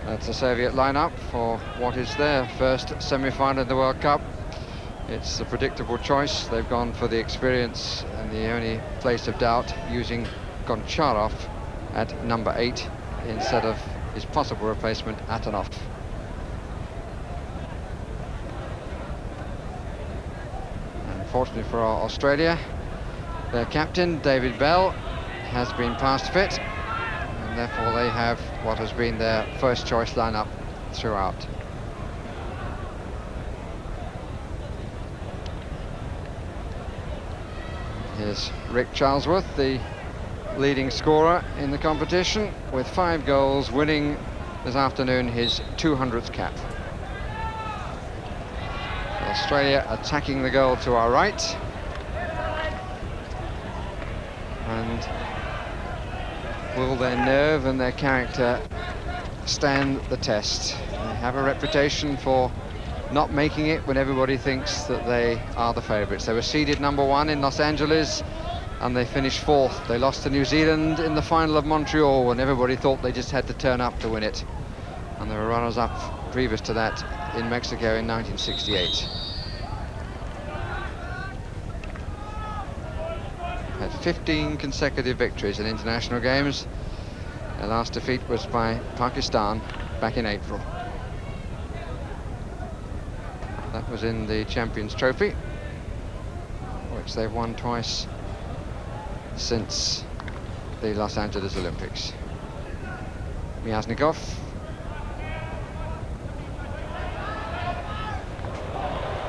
That's the Soviet lineup for what is their first semi-final in the World Cup. It's a predictable choice. They've gone for the experience and the only place of doubt, using Goncharov at number 8 instead of his possible replacement, Atonov. Unfortunately for Australia, their captain, David Bell, has been past fit, and therefore they have what has been their first choice lineup throughout. Here's Rick Charlesworth, the leading scorer in the competition, with 5 goals, winning this afternoon his 200th cap. Australia attacking the goal to our right. And will their nerve and their character stand the test? They have a reputation for not making it when everybody thinks that they are the favourites. They were seeded number 1 in Los Angeles and they finished 4th. They lost to New Zealand in the final of Montreal when everybody thought they just had to turn up to win it. And they were runners-up previous to that in Mexico in 1968. Had 15 consecutive victories in international games. Their last defeat was by Pakistan back in April. That was in the Champions Trophy, which they've won twice since the Los Angeles Olympics. Myasnikov.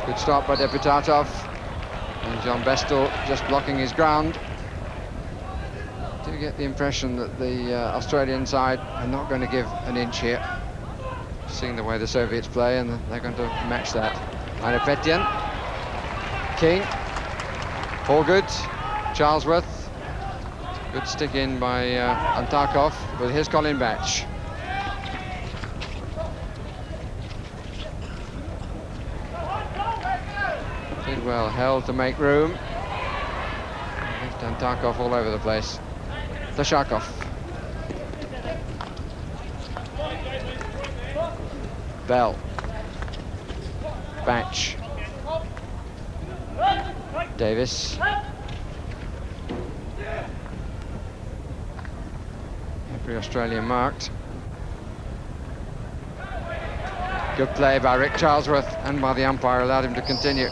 Good start by Deputatov. And John Bestall just blocking his ground. Do get the impression that the Australian side are not going to give an inch here, seeing the way the Soviets play, and they're going to match that. Petyan, King, all good. Charlesworth, good stick in by Antarkov, but here's Colin Batch. Did well, held to make room. Left Antarkov all over the place. Tashakov. Bell. Batch. Davis. Every Australian marked. Good play by Rick Charlesworth, and by the umpire allowed him to continue.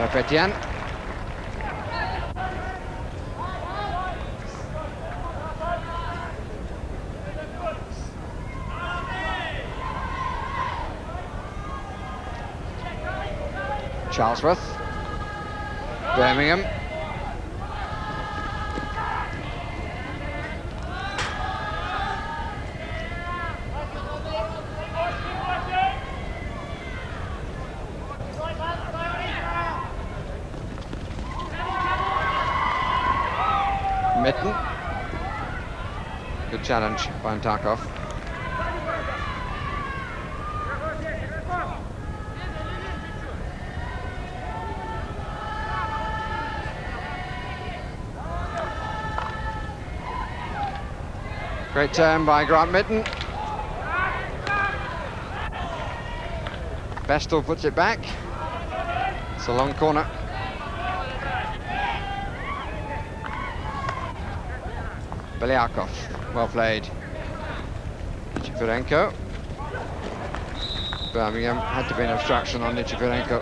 Petyan. Charlesworth. Birmingham. Mitton. Good challenge by Antarkov. Great turn by Grant Mitton. Bestall puts it back. It's a long corner. Belyakov, well played. Nichifirenko. Birmingham had to be an obstruction on Nichifirenko.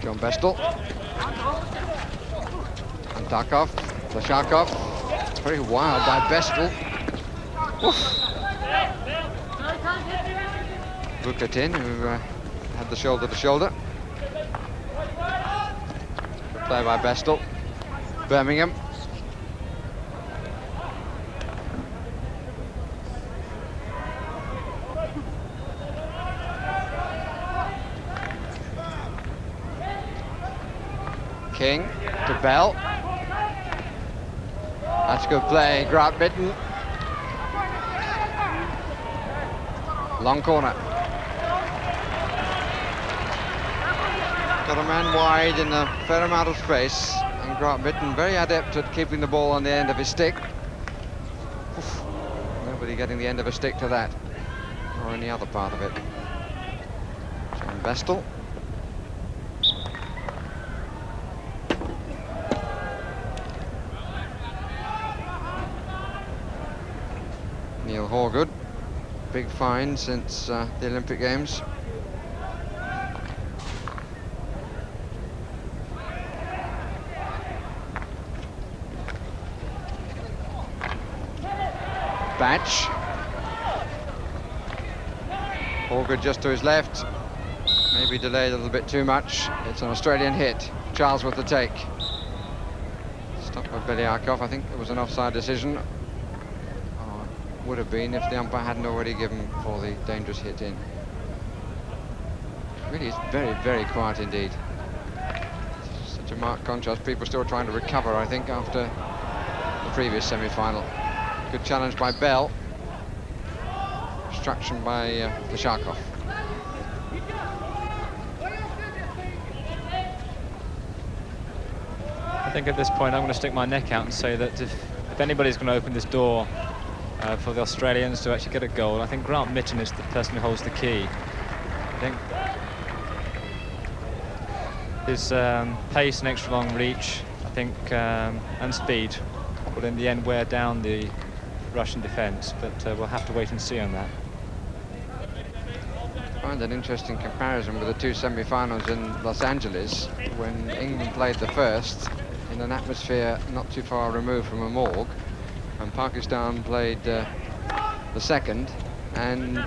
John Bestall. Antarkov, Tashakov. Very wild by Bestall. Bukatin, who had the shoulder to shoulder. Good play by Bestall. Birmingham. King to Bell. That's good play, Grant Mitton. Long corner. Got a man wide in a fair amount of space, and Grant Mitton very adept at keeping the ball on the end of his stick. Oof. Nobody getting the end of a stick to that, or any other part of it. John Bestall. Neil Horgood, big find since the Olympic Games. Batch. Horgood just to his left, maybe delayed a little bit too much. It's an Australian hit. Charlesworth the take. Stopped by Beliakov. I think it was an offside decision. Would have been if the umpire hadn't already given for the dangerous hit in. Really is very, very quiet indeed. Such a marked contrast. People still trying to recover, I think, after the previous semi-final. Good challenge by Bell. Obstruction by Leshakov. I think at this point I'm going to stick my neck out and say that if anybody's going to open this door for the Australians to actually get a goal, I think Grant Mitton is the person who holds the key. I think his pace and extra long reach, I think, and speed will in the end wear down the Russian defence, but we'll have to wait and see on that. I find an interesting comparison with the two semi-finals in Los Angeles, when England played the first in an atmosphere not too far removed from a morgue, and Pakistan played the second, and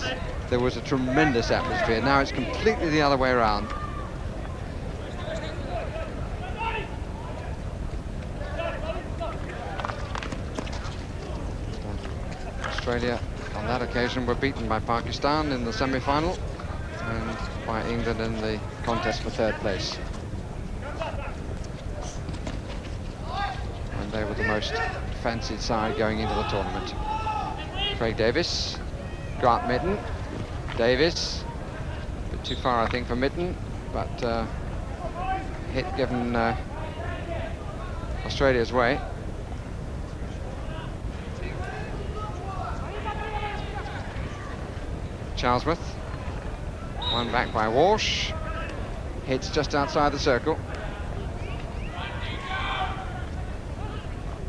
there was a tremendous atmosphere. Now it's completely the other way around. Australia on that occasion were beaten by Pakistan in the semi-final and by England in the contest for third place. And they were the most fancied side going into the tournament. Craig Davis, Grant Mitton, Davis, a bit too far I think for Mitton, but hit given Australia's way. Charlesworth, one back by Walsh, hits just outside the circle.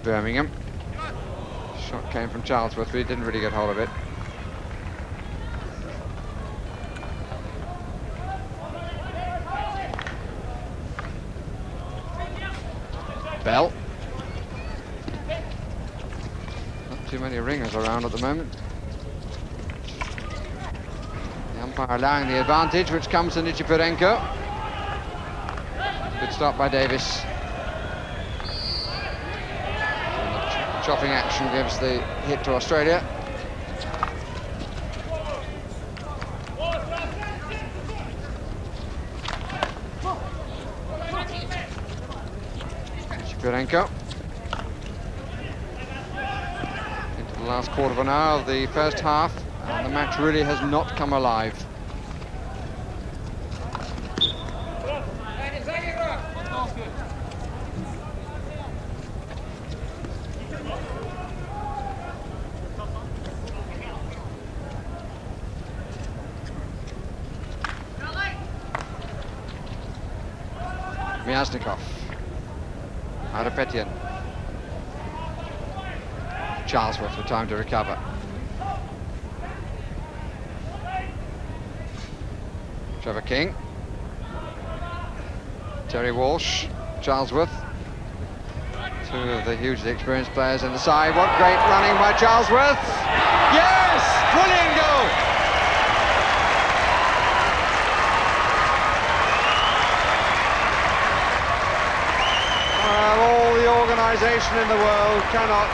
Birmingham, shot came from Charlesworth, but he didn't really get hold of it. Bell. Not too many ringers around at the moment. Umpire allowing the advantage, which comes to Nichipirenko. Good stop by Davis. And the chopping action gives the hit to Australia. Nichipirenko. Into the last quarter of an hour of the first half. And the match really has not come alive. Myasnikov. Arapetian. Charlesworth with time to recover. Trevor King, Terry Walsh, Charlesworth, two of the hugely experienced players in the side. What great running by Charlesworth! Yes! Brilliant goal! All the organisation in the world cannot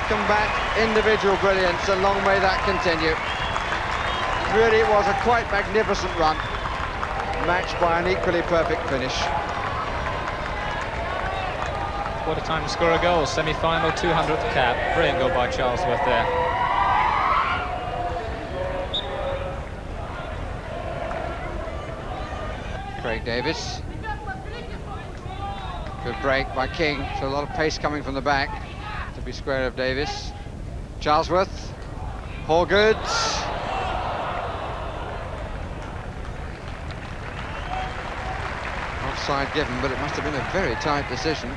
combat individual brilliance, and long may that continue. Really, it was a quite magnificent run, matched by an equally perfect finish. What a time to score a goal. Semi-final, 200th cap. Brilliant goal by Charlesworth there. Craig Davis. Good break by King, so a lot of pace coming from the back to be square of Davis. Charlesworth, Horgood. Offside given, but it must have been a very tight decision.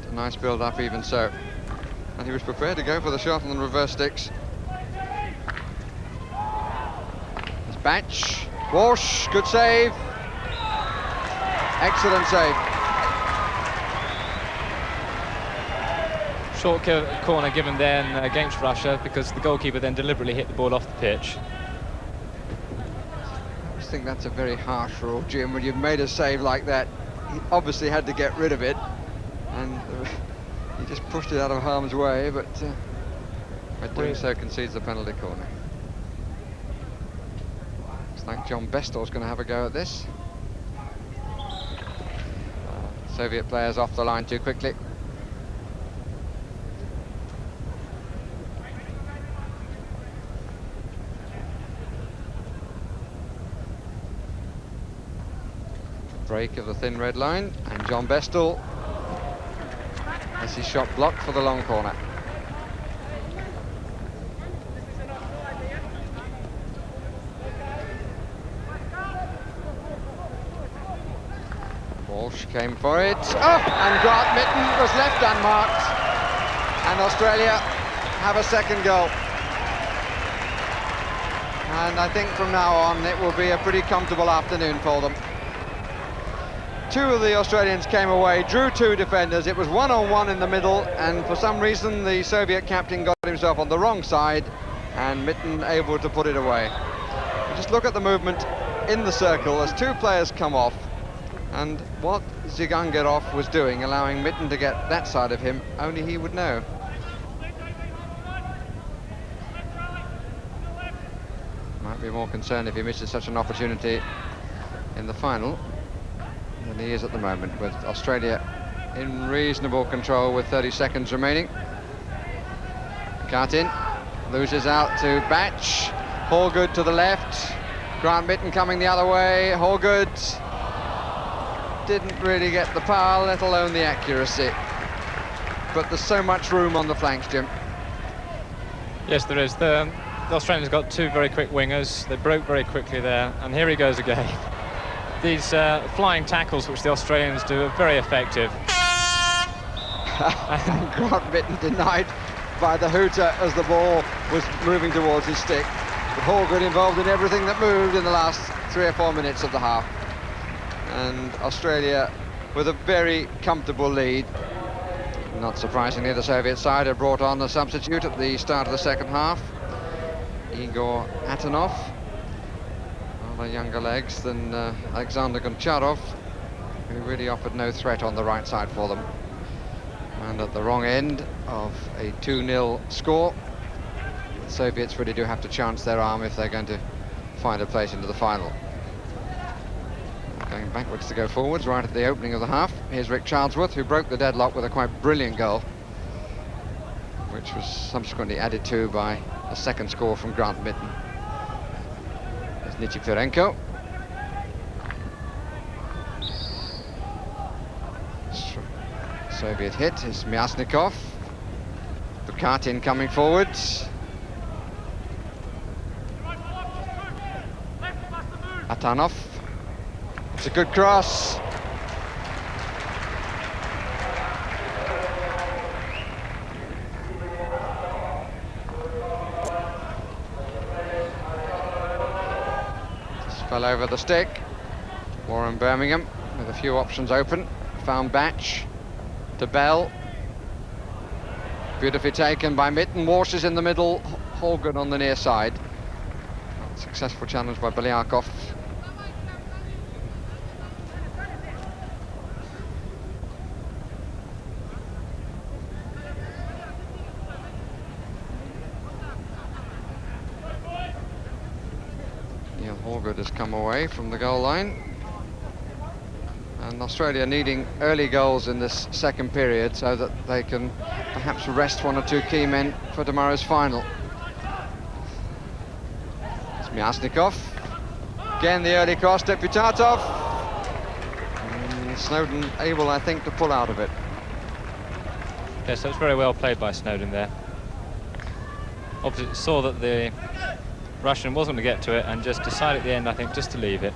A nice build-up even so. And he was prepared to go for the shot on the reverse sticks. There's Batch, Walsh, good save. Excellent save. Short corner given then against Russia, because the goalkeeper then deliberately hit the ball off the pitch. I just think that's a very harsh rule, Jim. When you've made a save like that, he obviously had to get rid of it, and he just pushed it out of harm's way, but by doing so concedes the penalty corner. Looks like John Bestall's going to have a go at this. Soviet players off the line too quickly. Break of the thin red line, and John Bestall has his shot blocked for the long corner. Walsh came for it. Oh, and Grant Mitton was left unmarked, and Australia have a second goal. And I think from now on it will be a pretty comfortable afternoon for them. Two of the Australians came away, drew two defenders. It was one-on-one in the middle, and for some reason the Soviet captain got himself on the wrong side, and Mitton able to put it away. Just look at the movement in the circle as two players come off, and what Zigangerov was doing, allowing Mitton to get that side of him, only he would know. Might be more concerned if he misses such an opportunity in the final than he is at the moment, with Australia in reasonable control with 30 seconds remaining. Kartin loses out to Batch. Horgood to the left. Grant Mitton coming the other way. Horgood didn't really get the power, let alone the accuracy. But there's so much room on the flanks, Jim. Yes, there is. The Australians got two very quick wingers. They broke very quickly there, and here he goes again. These flying tackles which the Australians do are very effective. And Grant Mitton denied by the hooter as the ball was moving towards his stick. But Horgood involved in everything that moved in the last 3 or 4 minutes of the half. And Australia with a very comfortable lead. Not surprisingly, the Soviet side had brought on a substitute at the start of the second half, Igor Atanov. Younger legs than Alexander Goncharov, who really offered no threat on the right side for them. And at the wrong end of a 2-0 score, the Soviets really do have to chance their arm if they're going to find a place into the final. Going backwards to go forwards right at the opening of the half. Here's Rick Charlesworth, who broke the deadlock with a quite brilliant goal, which was subsequently added to by a second score from Grant Mitton. Nichifirenko. Soviet hit is Myasnikov. Bukatin coming forwards. Atanov. It's a good cross. Fell over the stick. Warren Birmingham with a few options open. Found Batch to Bell. Beautifully taken by Mitton. Walsh is in the middle. Horgood on the near side. Successful challenge by Belyakov. Hallgood has come away from the goal line. And Australia needing early goals in this second period so that they can perhaps rest one or two key men for tomorrow's final. It's Myasnikov. Again, the early cross, Deputatov. And Snowden able, I think, to pull out of it. Yes, so it's very well played by Snowden there. Obviously saw that the Russian wasn't going to get to it and just decided at the end, I think, just to leave it.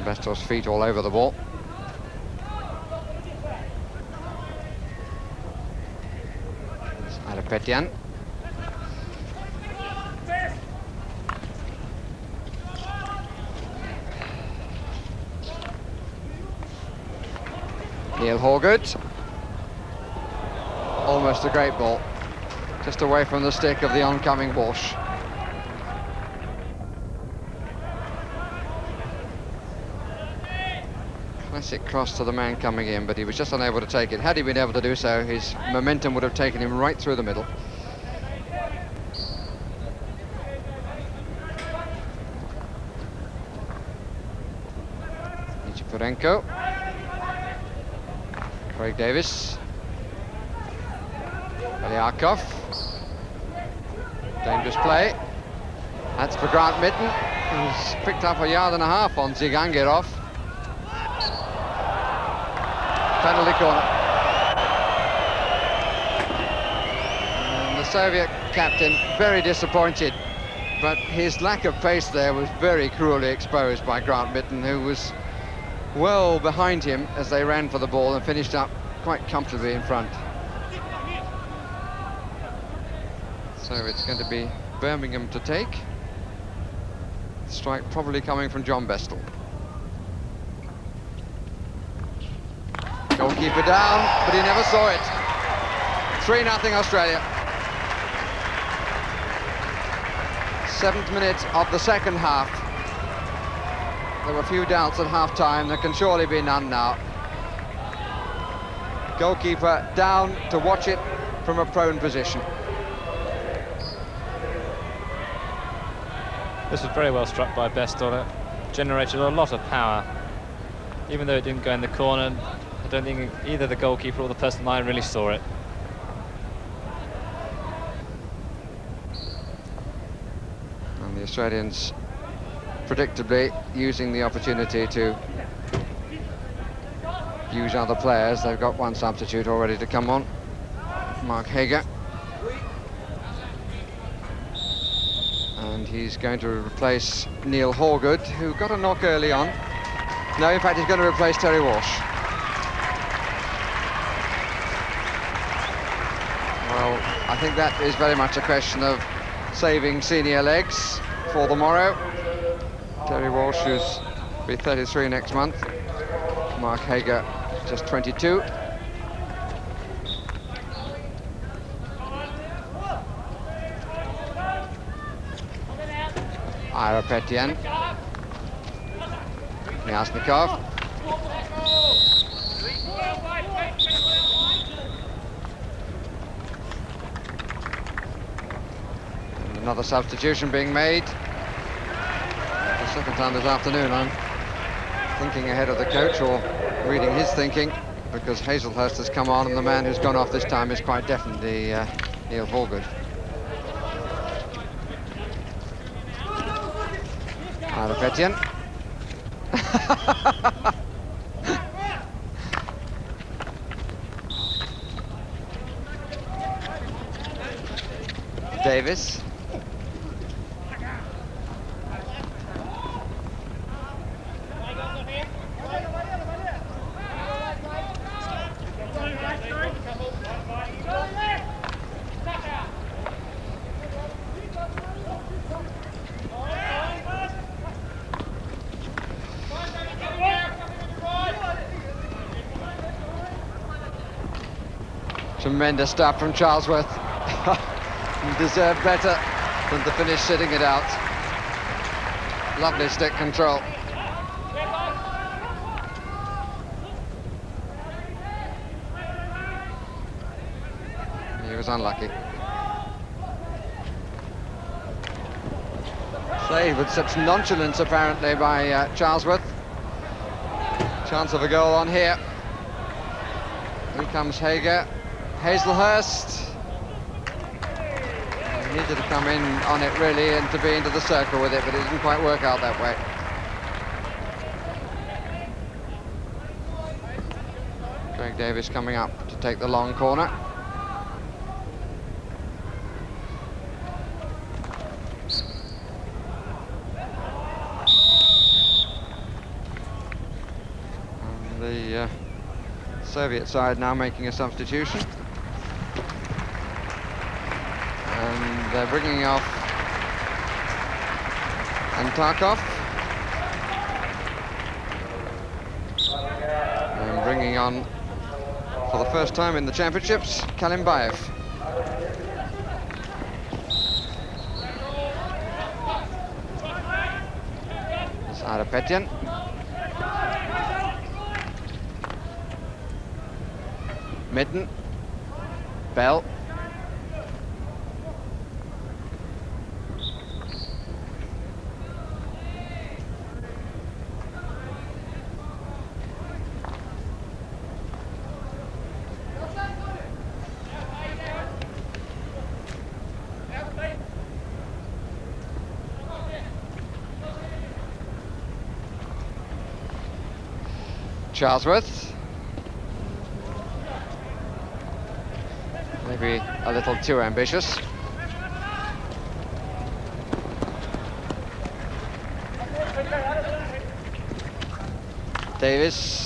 Bestall's feet all over the ball. Arapetian. Neil Hallgood. Almost a great ball. Just away from the stick of the oncoming Walsh. Classic cross to the man coming in, but he was just unable to take it. Had he been able to do so, his momentum would have taken him right through the middle. Nichiporenko. Craig Davis. Belyakov. Dangerous play. That's for Grant Mitton, who's picked up 1.5 yards on Zigangirov. Penalty corner. And the Soviet captain very disappointed, but his lack of pace there was very cruelly exposed by Grant Mitton, who was well behind him as they ran for the ball and finished up quite comfortably in front. So it's going to be Birmingham to take. Strike probably coming from John Bestall. Goalkeeper down, but he never saw it. 3-0 Australia. 7th minute of the second half. There were a few doubts at half-time. There can surely be none now. Goalkeeper down to watch it from a prone position. This was very well struck by Bestall. It generated a lot of power. Even though it didn't go in the corner, I don't think either the goalkeeper or the person in line really saw it. And the Australians predictably using the opportunity to use other players. They've got one substitute already to come on, Mark Hager. And he's going to replace Neil Hallgood, who got a knock early on. No, in fact, he's going to replace Terry Walsh. Well, I think that is very much a question of saving senior legs for the morrow. Terry Walsh, who's be 33 next month. Mark Hager, just 22. Arapetian. Myasnikov. And another substitution being made. The second time this afternoon. I'm thinking ahead of the coach, or reading his thinking, because Hazelhurst has come on, and the man who's gone off this time is quite definitely Neil Hallgood. Arapetian. Davis. Tremendous stuff from Charlesworth. He deserved better than to finish sitting it out. Lovely stick control. He was unlucky. Saved with such nonchalance, apparently, by Charlesworth. Chance of a goal on here. Here comes Hager. Hazelhurst. He needed to come in on it, really, and to be into the circle with it, but it didn't quite work out that way. Greg Davis coming up to take the long corner. And the Soviet side now making a substitution. And they're bringing off Antarkov. And bringing on, for the first time in the championships, Kalimbayev. It's Arapetian. Mitton. Bell. Charlesworth. Maybe a little too ambitious. Davis.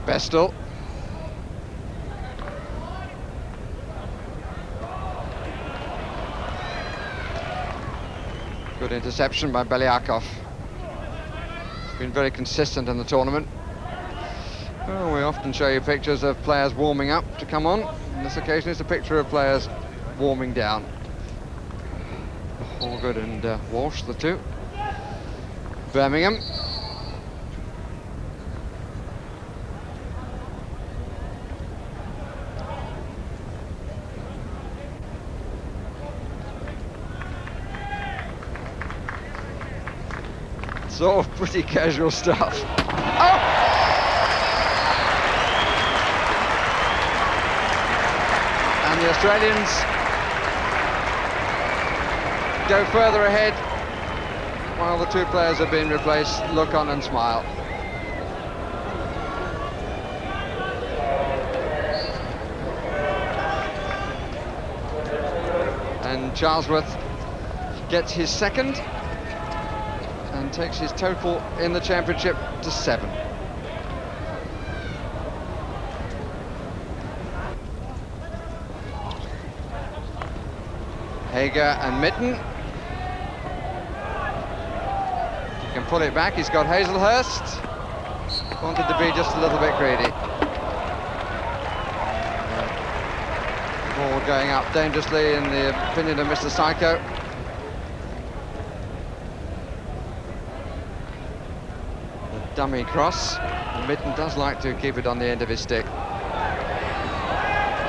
Bestall. Good interception by Belyakov. Been very consistent in the tournament. Well, we often show you pictures of players warming up to come on. On this occasion it's a picture of players warming down. Allgood and Walsh, the two. Birmingham. It's all pretty casual stuff. Oh! And the Australians go further ahead while the two players have been replaced. Look on and smile. And Charlesworth gets his second and takes his total in the championship to 7. Hager and Mitton. He can pull it back. He's got Hazelhurst. Wanted to be just a little bit greedy. Ball going up dangerously in the opinion of Mr. Psycho. Dummy cross. Mitton does like to keep it on the end of his stick.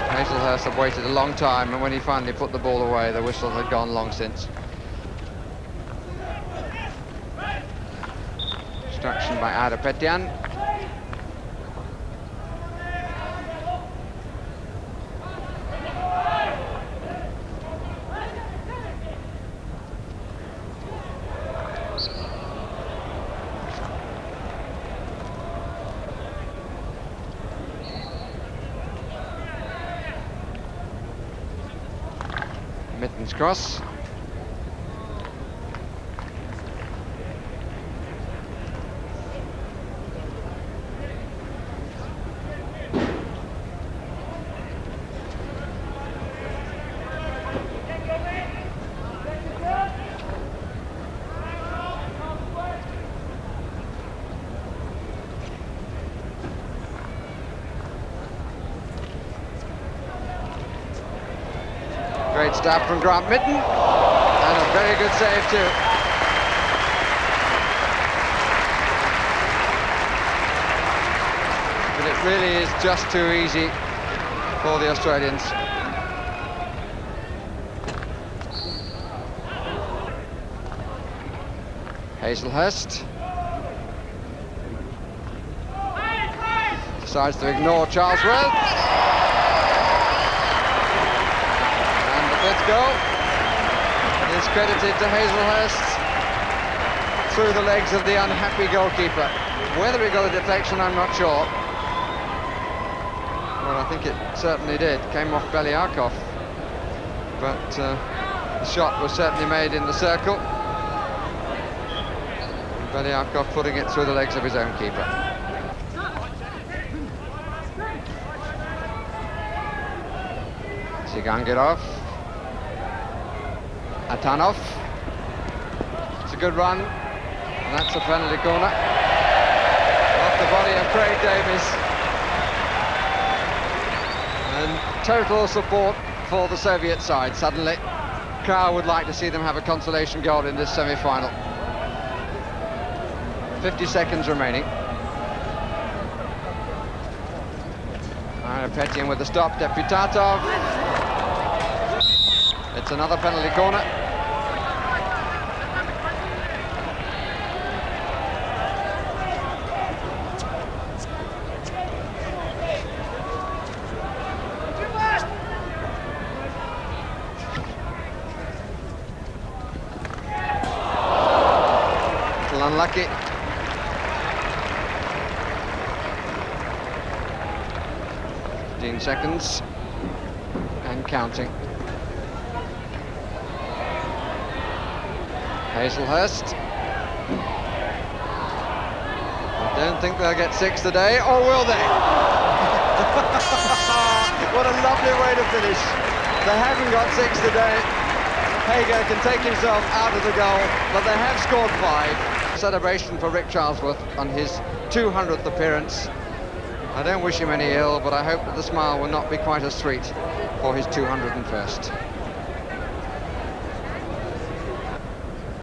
Hazelhurst had waited a long time, and when he finally put the ball away, the whistle had gone long since. Distraction by Arapetian. Mitton's cross. Great stab from Grant Mitton, and a very good save too. But it really is just too easy for the Australians. Hazelhurst decides to ignore Charlesworth. And the fifth goal is credited to Hazelhurst through the legs of the unhappy goalkeeper. Whether he got a deflection, I'm not sure. Well, I think it certainly did. Came off Belyakov. But the shot was certainly made in the circle. Belyakov putting it through the legs of his own keeper. Zigangirov. Atanov. It's a good run, and that's a penalty corner. Off the body of Craig Davies. And total support for the Soviet side suddenly. Crowd would like to see them have a consolation goal in this semi-final. 50 seconds remaining. Petian with the stop, Deputatov. It's another penalty corner. A little unlucky. 15 seconds and counting. Hazelhurst. I don't think they'll get 6 today, or will they? What a lovely way to finish. They haven't got 6 today. Hager can take himself out of the goal, but they have scored 5. Celebration for Rick Charlesworth on his 200th appearance. I don't wish him any ill, but I hope that the smile will not be quite as sweet for his 201st.